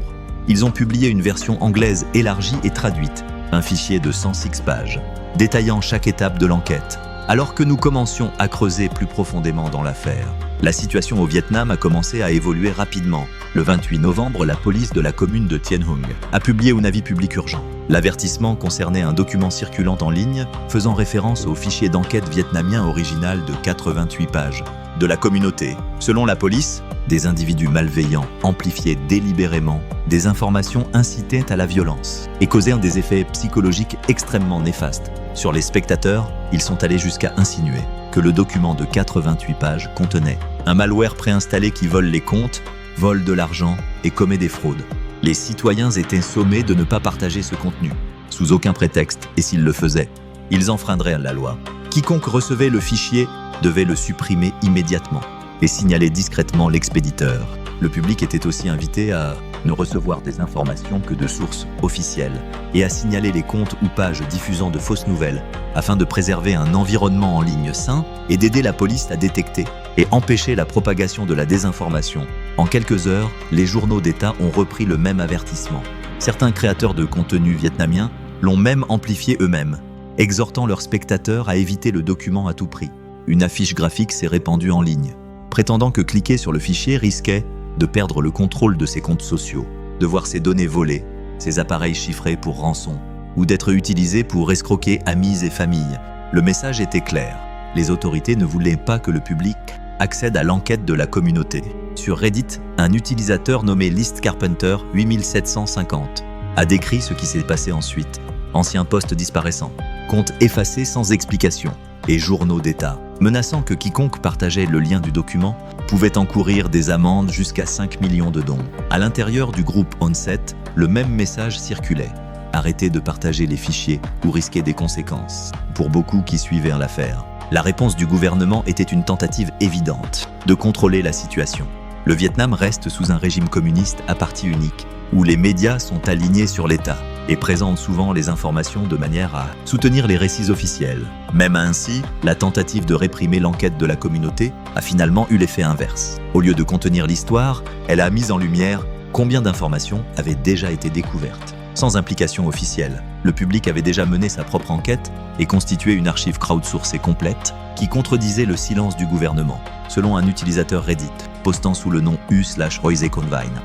ils ont publié une version anglaise élargie et traduite, un fichier de 106 pages, détaillant chaque étape de l'enquête. Alors que nous commencions à creuser plus profondément dans l'affaire, la situation au Vietnam a commencé à évoluer rapidement. Le 28 novembre, la police de la commune de Tiên Hung a publié un avis public urgent. L'avertissement concernait un document circulant en ligne faisant référence au fichier d'enquête vietnamien original de 88 pages. de la communauté. Selon la police, des individus malveillants amplifiaient délibérément des informations incitaient à la violence et causaient des effets psychologiques extrêmement néfastes. Sur les spectateurs, ils sont allés jusqu'à insinuer que le document de 88 pages contenait un malware préinstallé qui vole les comptes, vole de l'argent et commet des fraudes. Les citoyens étaient sommés de ne pas partager ce contenu, sous aucun prétexte, et s'ils le faisaient, ils enfreindraient la loi. Quiconque recevait le fichier devait le supprimer immédiatement et signaler discrètement l'expéditeur. Le public était aussi invité à ne recevoir des informations que de sources officielles et à signaler les comptes ou pages diffusant de fausses nouvelles afin de préserver un environnement en ligne sain et d'aider la police à détecter et empêcher la propagation de la désinformation. En quelques heures, les journaux d'État ont repris le même avertissement. Certains créateurs de contenu vietnamiens l'ont même amplifié eux-mêmes, exhortant leurs spectateurs à éviter le document à tout prix. Une affiche graphique s'est répandue en ligne, prétendant que cliquer sur le fichier risquait de perdre le contrôle de ses comptes sociaux, de voir ses données volées, ses appareils chiffrés pour rançon, ou d'être utilisés pour escroquer amis et familles. Le message était clair. Les autorités ne voulaient pas que le public accède à l'enquête de la communauté. Sur Reddit, un utilisateur nommé List Carpenter 8750 a décrit ce qui s'est passé ensuite. Ancien post disparaissant, compte effacé sans explication, et journaux d'État, menaçant que quiconque partageait le lien du document pouvait encourir des amendes jusqu'à 5 millions de dons. À l'intérieur du groupe Onset, le même message circulait. Arrêtez de partager les fichiers ou risquez des conséquences. Pour beaucoup qui suivaient l'affaire, la réponse du gouvernement était une tentative évidente de contrôler la situation. Le Vietnam reste sous un régime communiste à parti unique, où les médias sont alignés sur l'État et présentent souvent les informations de manière à soutenir les récits officiels. Même ainsi, la tentative de réprimer l'enquête de la communauté a finalement eu l'effet inverse. Au lieu de contenir l'histoire, elle a mis en lumière combien d'informations avaient déjà été découvertes. Sans implication officielle, le public avait déjà mené sa propre enquête et constitué une archive crowdsourcée complète qui contredisait le silence du gouvernement, selon un utilisateur Reddit, postant sous le nom u/Roiseconvine.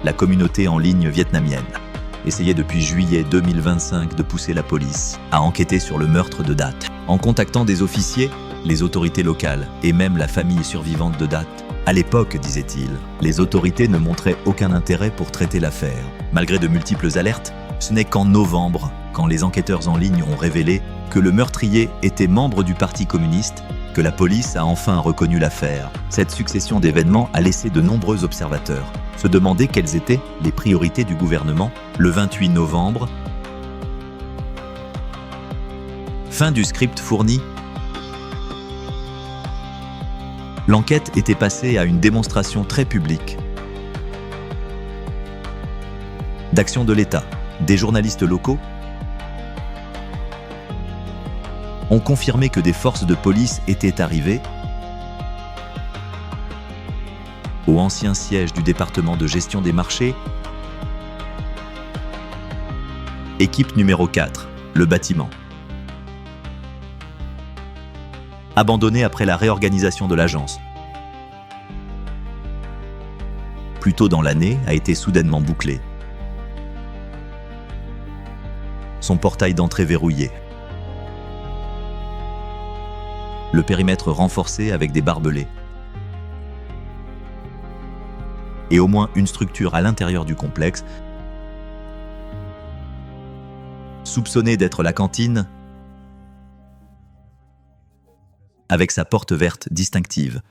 La communauté en ligne vietnamienne essayait depuis juillet 2025 de pousser la police à enquêter sur le meurtre de Dat. En contactant des officiers, les autorités locales et même la famille survivante de Dat. À l'époque, disait-il, les autorités ne montraient aucun intérêt pour traiter l'affaire. Malgré de multiples alertes, ce n'est qu'en novembre, quand les enquêteurs en ligne ont révélé que le meurtrier était membre du Parti communiste, que la police a enfin reconnu l'affaire. Cette succession d'événements a laissé de nombreux observateurs se demander quelles étaient les priorités du gouvernement. Le 28 novembre, fin du script fourni, l'enquête était passée à une démonstration très publique d'action de l'État. Des journalistes locaux ont confirmé que des forces de police étaient arrivées au ancien siège du département de gestion des marchés. Équipe numéro 4, le bâtiment. Abandonné après la réorganisation de l'agence. Plus tôt dans l'année, a été soudainement bouclé. Son portail d'entrée verrouillé. Le périmètre renforcé avec des barbelés. Et au moins une structure à l'intérieur du complexe, soupçonnée d'être la cantine, avec sa porte verte distinctive,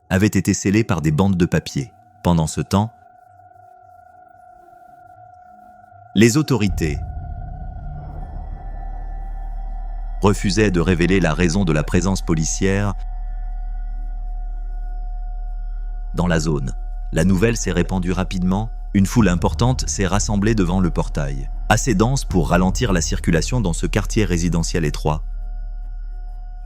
avait été scellée par des bandes de papier. Pendant ce temps, les autorités refusaient de révéler la raison de la présence policière dans la zone. La nouvelle s'est répandue rapidement, une foule importante s'est rassemblée devant le portail, assez dense pour ralentir la circulation dans ce quartier résidentiel étroit.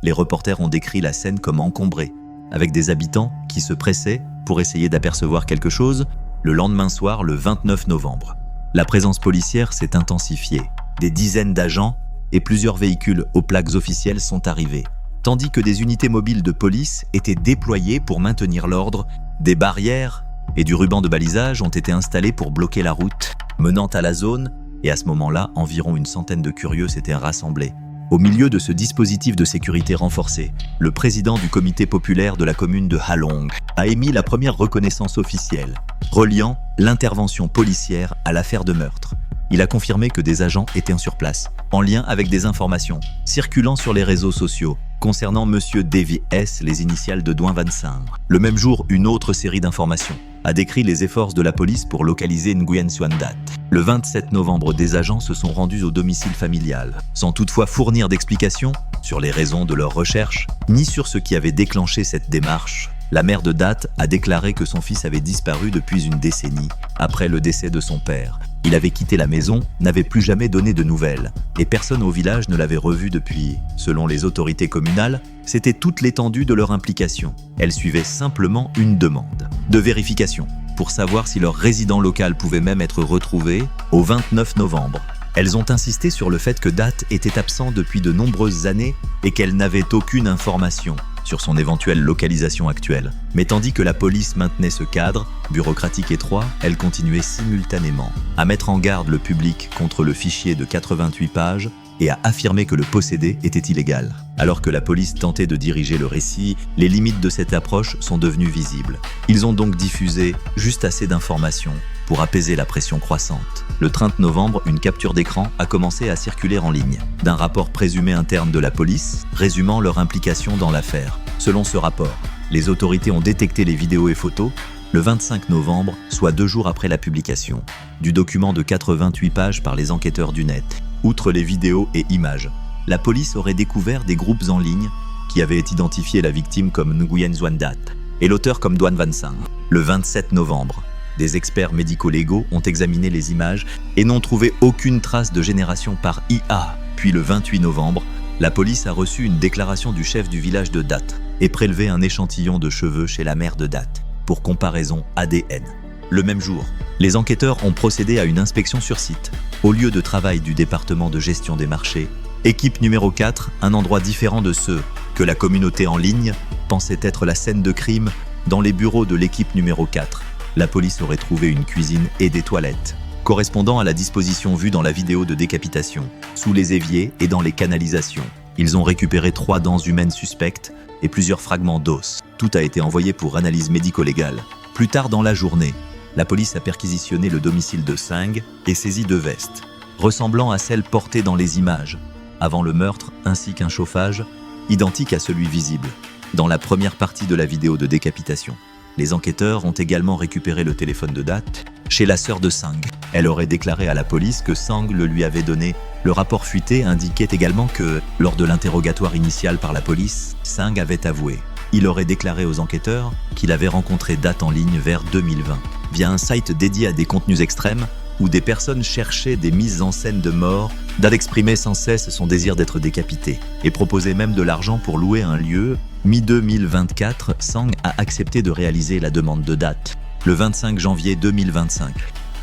Les reporters ont décrit la scène comme encombrée, avec des habitants qui se pressaient pour essayer d'apercevoir quelque chose. Le lendemain soir, le 29 novembre, la présence policière s'est intensifiée. Des dizaines d'agents et plusieurs véhicules aux plaques officielles sont arrivés, tandis que des unités mobiles de police étaient déployées pour maintenir l'ordre. Des barrières et du ruban de balisage ont été installés pour bloquer la route menant à la zone, et à ce moment-là, environ une centaine de curieux s'étaient rassemblés Au milieu de ce dispositif de sécurité renforcé, le président du comité populaire de la commune de Halong a émis la première reconnaissance officielle, reliant l'intervention policière à l'affaire de meurtre. Il a confirmé que des agents étaient sur place, en lien avec des informations circulant sur les réseaux sociaux concernant Monsieur Davy S, les initiales de Duan Van Sang. Le même jour, une autre série d'informations a décrit les efforts de la police pour localiser Nguyen Xuan Dat. Le 27 novembre, des agents se sont rendus au domicile familial, sans toutefois fournir d'explications sur les raisons de leur recherche, ni sur ce qui avait déclenché cette démarche. La mère de Dat a déclaré que son fils avait disparu depuis une décennie, après le décès de son père. Il avait quitté la maison, n'avait plus jamais donné de nouvelles, et personne au village ne l'avait revu depuis. Selon les autorités communales, c'était toute l'étendue de leur implication. Elles suivaient simplement une demande de vérification pour savoir si leur résident local pouvait même être retrouvé au 29 novembre. Elles ont insisté sur le fait que Dat était absent depuis de nombreuses années et qu'elle n'avait aucune information sur son éventuelle localisation actuelle. Mais tandis que la police maintenait ce cadre bureaucratique étroit, elle continuait simultanément à mettre en garde le public contre le fichier de 88 pages et à affirmer que le posséder était illégal. Alors que la police tentait de diriger le récit, les limites de cette approche sont devenues visibles. Ils ont donc diffusé juste assez d'informations pour apaiser la pression croissante. Le 30 novembre, une capture d'écran a commencé à circuler en ligne d'un rapport présumé interne de la police, résumant leur implication dans l'affaire. Selon ce rapport, les autorités ont détecté les vidéos et photos le 25 novembre, soit 2 jours après la publication, du document de 88 pages par les enquêteurs du net. Outre les vidéos et images, la police aurait découvert des groupes en ligne qui avaient identifié la victime comme Nguyen Xuan Dat et l'auteur comme Duan Van Sang. Le 27 novembre, des experts médico-légaux ont examiné les images et n'ont trouvé aucune trace de génération par IA. Puis le 28 novembre, la police a reçu une déclaration du chef du village de Dat et prélevé un échantillon de cheveux chez la mère de Dat pour comparaison ADN. Le même jour, les enquêteurs ont procédé à une inspection sur site, au lieu de travail du département de gestion des marchés, équipe numéro 4, un endroit différent de ceux que la communauté en ligne pensait être la scène de crime. Dans les bureaux de l'équipe numéro 4, la police aurait trouvé une cuisine et des toilettes, correspondant à la disposition vue dans la vidéo de décapitation, sous les éviers et dans les canalisations. Ils ont récupéré 3 dents humaines suspectes et plusieurs fragments d'os. Tout a été envoyé pour analyse médico-légale. Plus tard dans la journée, la police a perquisitionné le domicile de Sang et saisi 2 vestes, ressemblant à celles portées dans les images, avant le meurtre, ainsi qu'un chauffage, identique à celui visible dans la première partie de la vidéo de décapitation. Les enquêteurs ont également récupéré le téléphone de Dat chez la sœur de Sang. Elle aurait déclaré à la police que Sang le lui avait donné. Le rapport fuité indiquait également que, lors de l'interrogatoire initial par la police, Sang avait avoué. Il aurait déclaré aux enquêteurs qu'il avait rencontré Dat en ligne vers 2020, via un site dédié à des contenus extrêmes où des personnes cherchaient des mises en scène de mort. Dat exprimait sans cesse son désir d'être décapité et proposait même de l'argent pour louer un lieu. Mi-2024, Sang a accepté de réaliser la demande de Dat. Le 25 janvier 2025,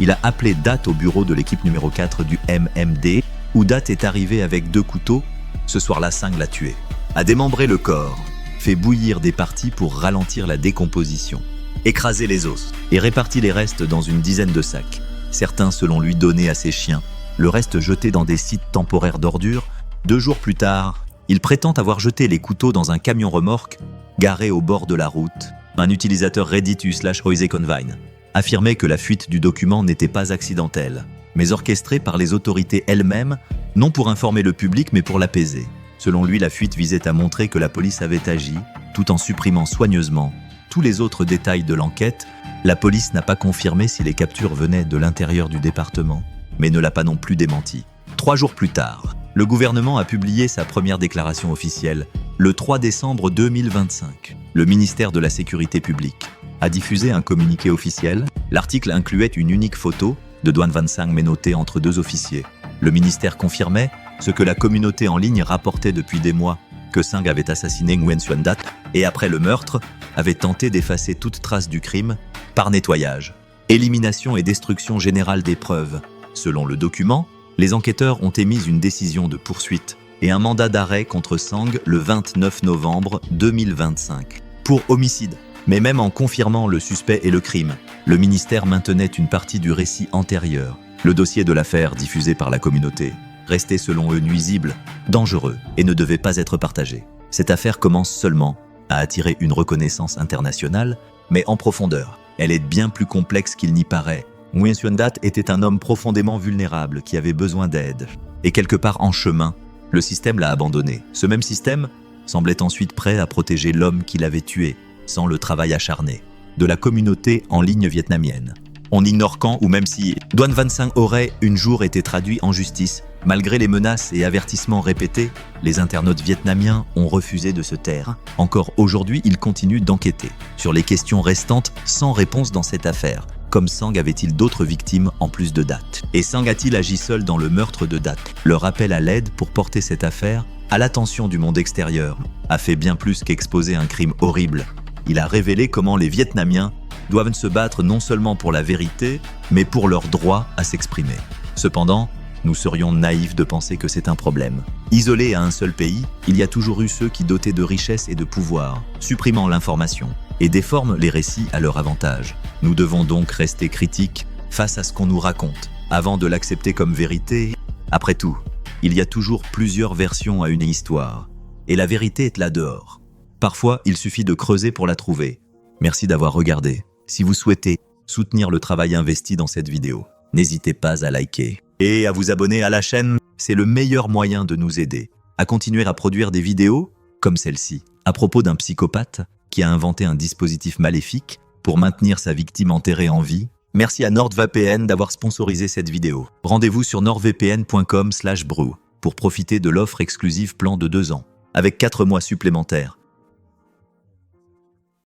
il a appelé Dat au bureau de l'équipe numéro 4 du MMD, où Dat est arrivé avec 2 couteaux. Ce soir-là, Sang l'a tué, a démembré le corps, fait bouillir des parties pour ralentir la décomposition, écrasé les os et réparti les restes dans une dizaine de sacs. Certains selon lui donnés à ses chiens, le reste jeté dans des sites temporaires d'ordures. 2 jours plus tard, il prétend avoir jeté les couteaux dans un camion-remorque garé au bord de la route. Un utilisateur Reddit /Oiseconvine affirmait que la fuite du document n'était pas accidentelle, mais orchestrée par les autorités elles-mêmes, non pour informer le public mais pour l'apaiser. Selon lui, la fuite visait à montrer que la police avait agi, tout en supprimant soigneusement tous les autres détails de l'enquête. La police n'a pas confirmé si les captures venaient de l'intérieur du département, mais ne l'a pas non plus démenti. 3 jours plus tard, le gouvernement a publié sa première déclaration officielle, le 3 décembre 2025. Le ministère de la Sécurité publique a diffusé un communiqué officiel. L'article incluait une unique photo de Duan Van Sang menotté entre 2 officiers. Le ministère confirmait ce que la communauté en ligne rapportait depuis des mois, que Sang avait assassiné Nguyen Xuan Dat et après le meurtre, avait tenté d'effacer toute trace du crime par nettoyage, élimination et destruction générale des preuves. Selon le document, les enquêteurs ont émis une décision de poursuite et un mandat d'arrêt contre Sang le 29 novembre 2025 pour homicide. Mais même en confirmant le suspect et le crime, le ministère maintenait une partie du récit antérieur. Le dossier de l'affaire diffusé par la communauté restaient selon eux nuisibles, dangereux et ne devaient pas être partagés. Cette affaire commence seulement à attirer une reconnaissance internationale, mais en profondeur. Elle est bien plus complexe qu'il n'y paraît. Nguyen Xuyen Dat était un homme profondément vulnérable qui avait besoin d'aide. Et quelque part en chemin, le système l'a abandonné. Ce même système semblait ensuite prêt à protéger l'homme qui l'avait tué, sans le travail acharné, de la communauté en ligne vietnamienne. On ignore quand ou même si Doan Van Sang aurait un jour été traduit en justice. Malgré les menaces et avertissements répétés, les internautes vietnamiens ont refusé de se taire. Encore aujourd'hui, ils continuent d'enquêter sur les questions restantes sans réponse dans cette affaire. Comme Sang avait-il d'autres victimes en plus de Dat? Et Sang a-t-il agi seul dans le meurtre de Dat? Leur appel à l'aide pour porter cette affaire à l'attention du monde extérieur a fait bien plus qu'exposer un crime horrible. Il a révélé comment les Vietnamiens doivent se battre non seulement pour la vérité, mais pour leur droit à s'exprimer. Cependant, nous serions naïfs de penser que c'est un problème. Isolés à un seul pays, il y a toujours eu ceux qui, dotés de richesses et de pouvoir, supprimant l'information et déforment les récits à leur avantage. Nous devons donc rester critiques face à ce qu'on nous raconte, avant de l'accepter comme vérité. Après tout, il y a toujours plusieurs versions à une histoire, et la vérité est là dehors. Parfois, il suffit de creuser pour la trouver. Merci d'avoir regardé. Si vous souhaitez soutenir le travail investi dans cette vidéo, n'hésitez pas à liker et à vous abonner à la chaîne. C'est le meilleur moyen de nous aider à continuer à produire des vidéos comme celle-ci, à propos d'un psychopathe qui a inventé un dispositif maléfique pour maintenir sa victime enterrée en vie. Merci à NordVPN d'avoir sponsorisé cette vidéo. Rendez-vous sur nordvpn.com/brew pour profiter de l'offre exclusive plan de 2 ans, avec 4 mois supplémentaires.